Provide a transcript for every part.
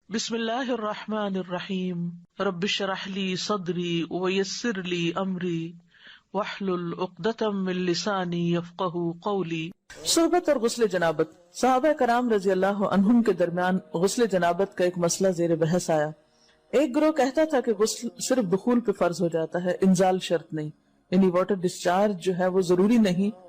بسم اللہ الرحمن الرحیم رب اشرح لی صدری ویسر لی امری واحلل عقدۃ من لسانی یفقہوا قولی۔ صحبت اور غسل جنابت۔ صحابہ کرام رضی اللہ عنہم کے درمیان غسل جنابت کا ایک مسئلہ زیر بحث آیا۔ ایک گروہ کہتا تھا کہ غسل صرف دخول پہ فرض ہو جاتا ہے، انزال شرط نہیں، یعنی واٹر ڈسچارج جو ہے وہ ضروری نہیں۔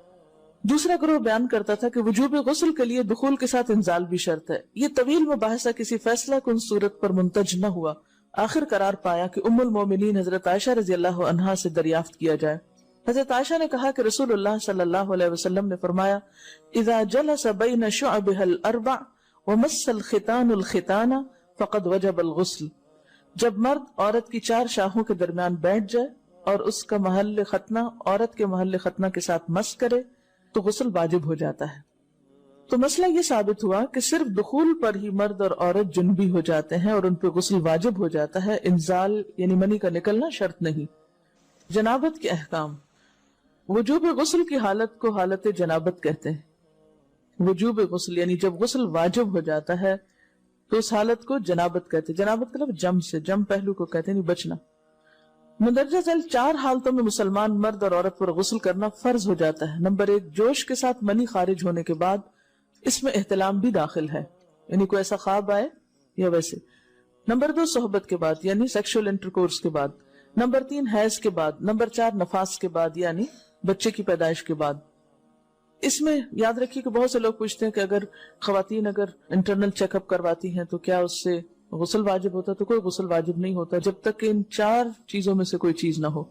دوسرا گروہ بیان کرتا تھا کہ وجوب غسل کے لیے دخول کے ساتھ انزال بھی شرط ہے۔ یہ طویل مباحثہ کسی فیصلہ کن صورت پر منتج نہ ہوا۔ آخر قرار پایا کہ ام المومنین حضرت عائشہ رضی اللہ عنہا سے دریافت کیا جائے۔ حضرت عائشہ نے کہا کہ رسول اللہ صلی اللہ علیہ وسلم نے فرمایا، اذا جلس بین شعبها الاربع ومس الختان الختان فقد وجب الغسل۔ جب مرد عورت کی چار شاخوں کے درمیان بیٹھ جائے اور اس کا محل ختنہ عورت کے محل ختنہ کے ساتھ مس کرے تو غسل واجب ہو جاتا ہے۔ تو مسئلہ یہ ثابت ہوا کہ صرف دخول پر ہی مرد اور عورت جنبی ہو جاتے ہیں اور ان پہ غسل واجب ہو جاتا ہے، انزال یعنی منی کا نکلنا شرط نہیں۔ جنابت کے احکام۔ وجوب غسل کی حالت کو حالت جنابت کہتے ہیں۔ وجوب غسل یعنی جب غسل واجب ہو جاتا ہے تو اس حالت کو جنابت کہتے ہیں۔ جنابت کا لفظ جم سے، جم پہلو کو کہتے ہیں، بچنا۔ مندرجہ ذیل چار حالتوں میں مسلمان مرد اور عورت پر غسل کرنا فرض ہو جاتا ہے۔ نمبر 1، جوش کے ساتھ منی خارج ہونے کے بعد، اس میں احتلام بھی داخل ہے، یعنی کوئی ایسا خواب آئے یا ویسے۔ نمبر 2، صحبت کے بعد یعنی سیکشول انٹرکورس کے بعد۔ نمبر 3، حیض کے بعد۔ نمبر 4، نفاس کے بعد یعنی بچے کی پیدائش کے بعد۔ اس میں یاد رکھیے کہ بہت سے لوگ پوچھتے ہیں کہ اگر خواتین انٹرنل چیک اپ کرواتی ہیں تو کیا اس سے غسل واجب ہوتا؟ تو کوئی غسل واجب نہیں ہوتا جب تک کہ ان چار چیزوں میں سے کوئی چیز نہ ہو۔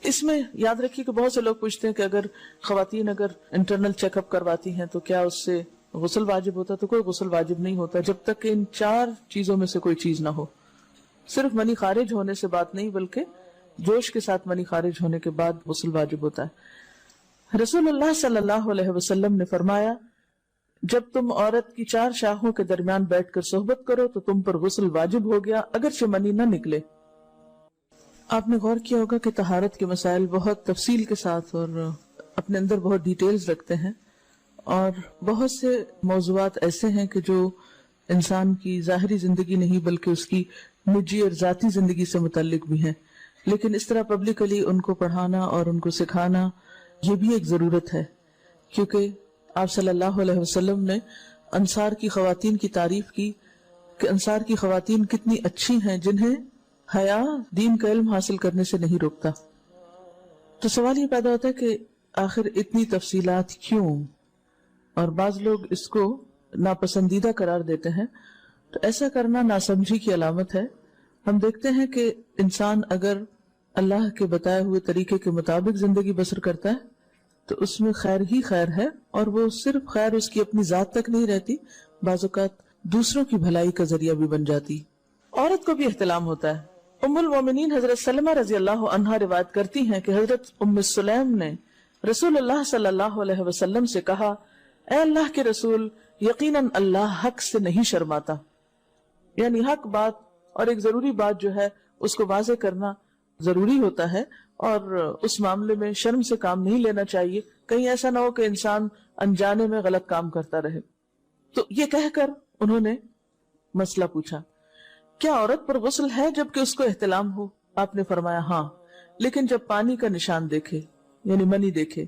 اس میں یاد رکھیے کہ بہت سے لوگ پوچھتے ہیں کہ اگر خواتین انٹرنل چیک اپ کرواتی ہیں تو کیا اس سے غسل واجب ہوتا؟ تو کوئی غسل واجب نہیں ہوتا جب تک کہ ان چار چیزوں میں سے کوئی چیز نہ ہو۔ صرف منی خارج ہونے سے بات نہیں، بلکہ جوش کے ساتھ منی خارج ہونے کے بعد غسل واجب ہوتا ہے۔ رسول اللہ صلی اللہ علیہ وسلم نے فرمایا، جب تم عورت کی چار شاخوں کے درمیان بیٹھ کر صحبت کرو تو تم پر غسل واجب ہو گیا اگرچہ منی نہ نکلے۔ آپ نے غور کیا ہوگا کہ طہارت کے مسائل بہت تفصیل کے ساتھ اور اپنے اندر بہت ڈیٹیلز رکھتے ہیں، اور بہت سے موضوعات ایسے ہیں کہ جو انسان کی ظاہری زندگی نہیں بلکہ اس کی نجی اور ذاتی زندگی سے متعلق بھی ہیں، لیکن اس طرح پبلکلی ان کو پڑھانا اور ان کو سکھانا یہ بھی ایک ضرورت ہے، کیونکہ آپ صلی اللہ علیہ وسلم نے انصار کی خواتین کی تعریف کی کہ انصار کی خواتین کتنی اچھی ہیں جنہیں حیا دین کا علم حاصل کرنے سے نہیں روکتا۔ تو سوال یہ پیدا ہوتا ہے کہ آخر اتنی تفصیلات کیوں؟ اور بعض لوگ اس کو ناپسندیدہ قرار دیتے ہیں، تو ایسا کرنا ناسمجھی کی علامت ہے۔ ہم دیکھتے ہیں کہ انسان اگر اللہ کے بتائے ہوئے طریقے کے مطابق زندگی بسر کرتا ہے تو اس میں خیر ہی خیر ہے، اور وہ صرف خیر اس کی اپنی ذات تک نہیں رہتی، بعض اوقات دوسروں کی بھلائی کا ذریعہ بھی بن جاتی۔ عورت کو بھی احتلام ہوتا ہے۔ ام المومنین حضرت سلمہ رضی اللہ عنہا روایت کرتی ہیں کہ حضرت ام سلیم نے رسول اللہ صلی اللہ علیہ وسلم سے کہا، اے اللہ کے رسول، یقیناً اللہ حق سے نہیں شرماتا، یعنی حق بات اور ایک ضروری بات جو ہے اس کو واضح کرنا ضروری ہوتا ہے، اور اس معاملے میں شرم سے کام نہیں لینا چاہیے، کہیں ایسا نہ ہو کہ انسان انجانے میں غلط کام کرتا رہے۔ تو یہ کہہ کر انہوں نے مسئلہ پوچھا، کیا عورت پر غسل ہے جبکہ اس کو احتلام ہو؟ آپ نے فرمایا ہاں، لیکن جب پانی کا نشان دیکھے یعنی منی دیکھے۔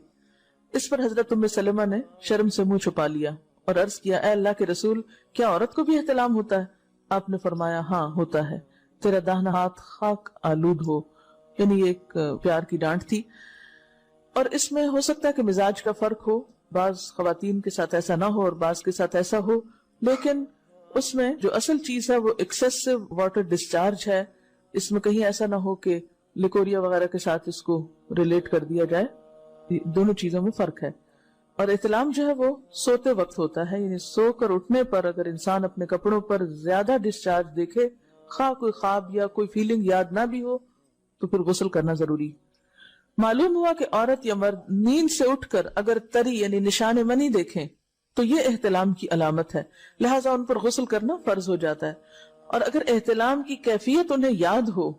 اس پر حضرت ام سلمہ نے شرم سے منہ چھپا لیا اور عرض کیا، اے اللہ کے رسول، کیا عورت کو بھی احتلام ہوتا ہے؟ آپ نے فرمایا ہاں ہوتا ہے، تیرا داہنا ہاتھ خاک آلود ہو، یعنی ایک پیار کی ڈانٹ تھی۔ اور اس میں ہو سکتا ہے کہ مزاج کا فرق ہو، بعض خواتین کے ساتھ ایسا نہ ہو اور بعض کے ساتھ ایسا ہو، لیکن اس میں جو اصل چیز ہے وہ ایکسیسو واٹر ڈسچارج ہے۔ اس میں کہیں ایسا نہ ہو کہ لیکوریا وغیرہ کے ساتھ اس کو ریلیٹ کر دیا جائے، دونوں چیزوں میں فرق ہے۔ اور احتلام جو ہے وہ سوتے وقت ہوتا ہے، یعنی سو کر اٹھنے پر اگر انسان اپنے کپڑوں پر زیادہ ڈسچارج دیکھے، خواہ کوئی خواب یا کوئی فیلنگ یاد نہ بھی ہو، تو پھر غسل کرنا ضروری۔ معلوم ہوا کہ عورت یا مرد نیند سے اٹھ کر اگر تری یعنی نشان منی دیکھیں تو یہ احتلام کی علامت ہے، لہٰذا ان پر غسل کرنا فرض ہو جاتا ہے۔ اور اگر احتلام کی کیفیت انہیں یاد ہو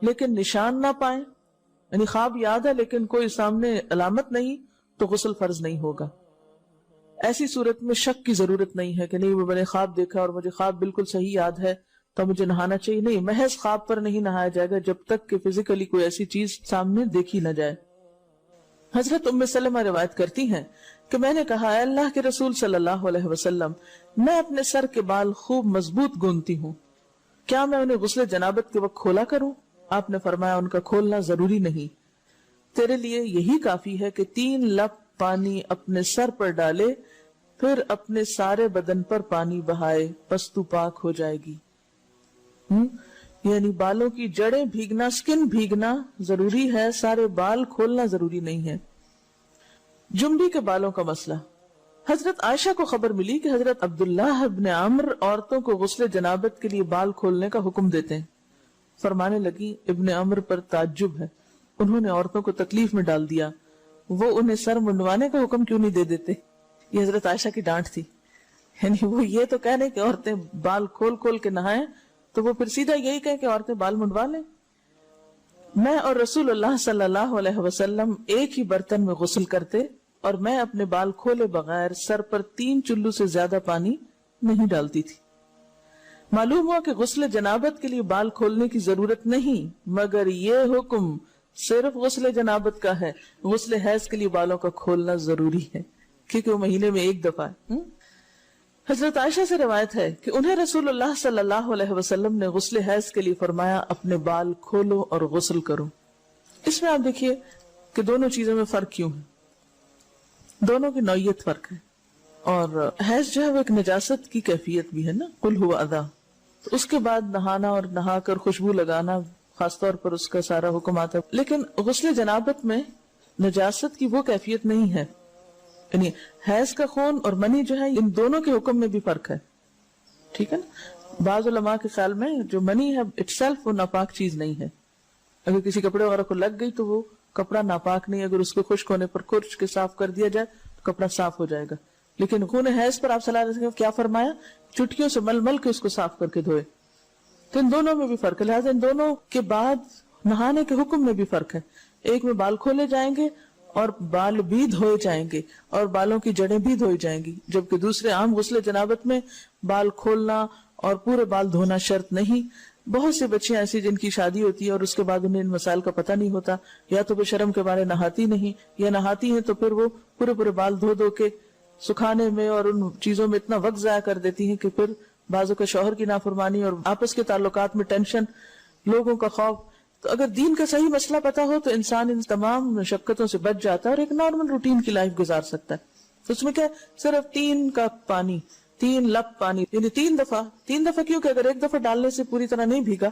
لیکن نشان نہ پائیں، یعنی خواب یاد ہے لیکن کوئی سامنے علامت نہیں، تو غسل فرض نہیں ہوگا۔ ایسی صورت میں شک کی ضرورت نہیں ہے کہ نہیں وہ میں نے خواب دیکھا اور مجھے خواب بالکل صحیح یاد ہے تو مجھے نہانا چاہیے. نہیں، محض خواب پر نہیں نہایا جائے گا جب تک کہ فزیکلی کوئی ایسی چیز سامنے دیکھی نہ جائے. حضرت ام سلمہ روایت کرتی ہیں کہ میں نے کہا، اے اللہ کے رسول صلی اللہ علیہ وسلم، میں اپنے سر کے بال خوب مضبوط گوندتی ہوں، کیا میں انہیں غسل جنابت کے وقت کھولا کروں؟ آپ نے فرمایا، ان کا کھولنا ضروری نہیں، تیرے لیے یہی کافی ہے کہ 3 لپ پانی اپنے سر پر ڈالے، پھر اپنے سارے بدن پر پانی بہائے، پس تو پاک ہو جائے گی. یعنی بالوں کی جڑیں بھیگنا، سکن بھیگنا ضروری ہے، سارے بال کھولنا ضروری نہیں ہے. جمبی کے بالوں کا مسئلہ. حضرت عائشہ کو خبر ملی کہ حضرت عبداللہ ابن عمر عورتوں کو غسل جنابت کے لیے بال کھولنے کا حکم دیتے ہیں. فرمانے لگی، ابن عمر پر تعجب ہے، انہوں نے عورتوں کو تکلیف میں ڈال دیا، وہ انہیں سر منڈوانے کا حکم کیوں نہیں دے دیتے؟ یہ حضرت عائشہ کی ڈانٹ تھی. یعنی وہ یہ تو کہہ رہے کہ عورتیں بال کھول کھول کے نہائیں، تو وہ پھر سیدھا یہی کہے کہ عورتیں بال منڈوا لیں. میں اور رسول اللہ صلی اللہ علیہ وسلم ایک ہی برتن میں غسل کرتے اور میں اپنے بال کھولے بغیر سر پر 3 چلو سے زیادہ پانی نہیں ڈالتی تھی. معلوم ہوا کہ غسل جنابت کے لیے بال کھولنے کی ضرورت نہیں، مگر یہ حکم صرف غسل جنابت کا ہے. غسل حیض کے لیے بالوں کا کھولنا ضروری ہے کیونکہ وہ مہینے میں ایک دفعہ ہے. حضرت عائشہ سے روایت ہے کہ انہیں رسول اللہ صلی اللہ علیہ وسلم نے غسل حیض کے لیے فرمایا، اپنے بال کھولو اور غسل کرو. اس میں آپ دیکھیے کہ دونوں چیزوں میں فرق کیوں ہے، دونوں کی نوعیت فرق ہے. اور حیض جو ہے وہ ایک نجاست کی کیفیت بھی ہے نا، قل ہوا اذی. اس کے بعد نہانا اور نہا کر خوشبو لگانا خاص طور پر اس کا سارا حکم آتا ہے. لیکن غسل جنابت میں نجاست کی وہ کیفیت نہیں ہے. یعنی حیض کا خون اور منی جو ہے ان دونوں کے حکم میں بھی فرق ہے. ٹھیک ہے نا. بعض علماء کے خیال میں جو منی ہے اٹ سیلف وہ ناپاک چیز نہیں ہے. اگر کسی کپڑے وغیرہ کو لگ گئی تو وہ کپڑا ناپاک نہیں، اگر اس کو خشک ہونے پر کھرچ کے صاف کر دیا جائے تو کپڑا صاف ہو جائے گا. لیکن خون حیض پر آپ صلی اللہ علیہ وسلم کیا فرمایا؟ چٹکیوں سے مل مل کے اس کو صاف کر کے دھوئے. تو ان دونوں میں بھی فرق ہے. لہٰذا ان دونوں کے بعد نہانے کے حکم میں بھی فرق ہے. ایک میں بال کھولے جائیں گے اور بال بھی دھوئے جائیں گے اور بالوں کی جڑیں بھی دھوئی جائیں گی، جبکہ دوسرے عام غسل جنابت میں بال کھولنا اور پورے بال دھونا شرط نہیں. بہت سی بچیاں ایسی جن کی شادی ہوتی ہے اور اس کے بعد انہیں ان مسائل کا پتہ نہیں ہوتا، یا تو وہ شرم کے بارے نہاتی نہیں، یا نہاتی ہیں تو پھر وہ پورے بال دھو دھو کے سکھانے میں اور ان چیزوں میں اتنا وقت ضائع کر دیتی ہیں کہ پھر بعضوں کا شوہر کی نافرمانی اور آپس کے تعلقات میں ٹینشن، لوگوں کا خوف. تو اگر دین کا صحیح مسئلہ پتا ہو تو انسان ان تمام مشقتوں سے بچ جاتا ہے اور ایک نارمل روٹین کی لائف گزار سکتا ہے. تو اس میں کیا صرف 3 کپ پانی، 3 لپ پانی، یعنی 3 دفعہ کیوں کہ اگر ایک دفعہ ڈالنے سے پوری طرح نہیں بھیگا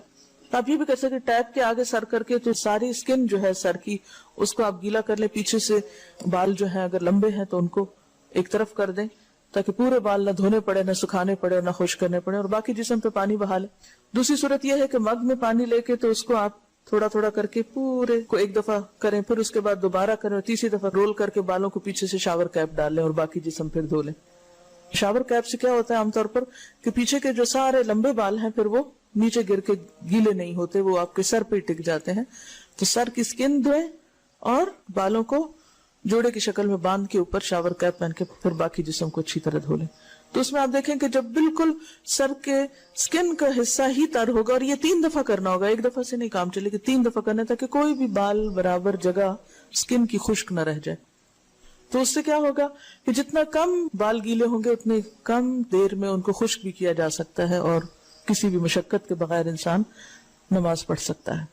تو آپ یہ بھی کر سکتے ٹیپ کے آگے سر کر کے تو ساری اسکن جو ہے سر کی اس کو آپ گیلا کر لیں، پیچھے سے بال جو ہیں اگر لمبے ہیں تو ان کو ایک طرف کر دیں تاکہ پورے بال نہ دھونے پڑے، نہ سکھانے پڑے اور نہ خشک کرنے پڑے، اور باقی جسم پہ پانی بہا لیں. دوسری صورت یہ ہے کہ مگ میں پانی لے کے تو اس کو آپ تھوڑا تھوڑا کر کے پورے کو ایک دفعہ کریں، پھر اس کے بعد دوبارہ کریں اور تیسری دفعہ رول کر کے بالوں کو پیچھے سے شاور کیپ ڈال لیں اور باقی جسم پھر دھو لیں. شاور کیپ سے کیا ہوتا ہے عام طور پر کہ پیچھے کے جو سارے لمبے بال ہیں پھر وہ نیچے گر کے گیلے نہیں ہوتے، وہ آپ کے سر پہ ٹک جاتے ہیں. تو سر کی اسکن دھوئیں اور بالوں کو جوڑے کی شکل میں باندھ کے اوپر شاور کیپ پہن کے پھر باقی جسم کو اچھی طرح دھو لیں. تو اس میں آپ دیکھیں کہ جب بالکل سر کے سکن کا حصہ ہی تر ہوگا، اور یہ 3 دفعہ کرنا ہوگا، ایک دفعہ سے نہیں کام چلے کہ 3 دفعہ کرنا تاکہ کوئی بھی بال برابر جگہ سکن کی خشک نہ رہ جائے. تو اس سے کیا ہوگا کہ جتنا کم بال گیلے ہوں گے اتنے کم دیر میں ان کو خشک بھی کیا جا سکتا ہے اور کسی بھی مشقت کے بغیر انسان نماز پڑھ سکتا ہے.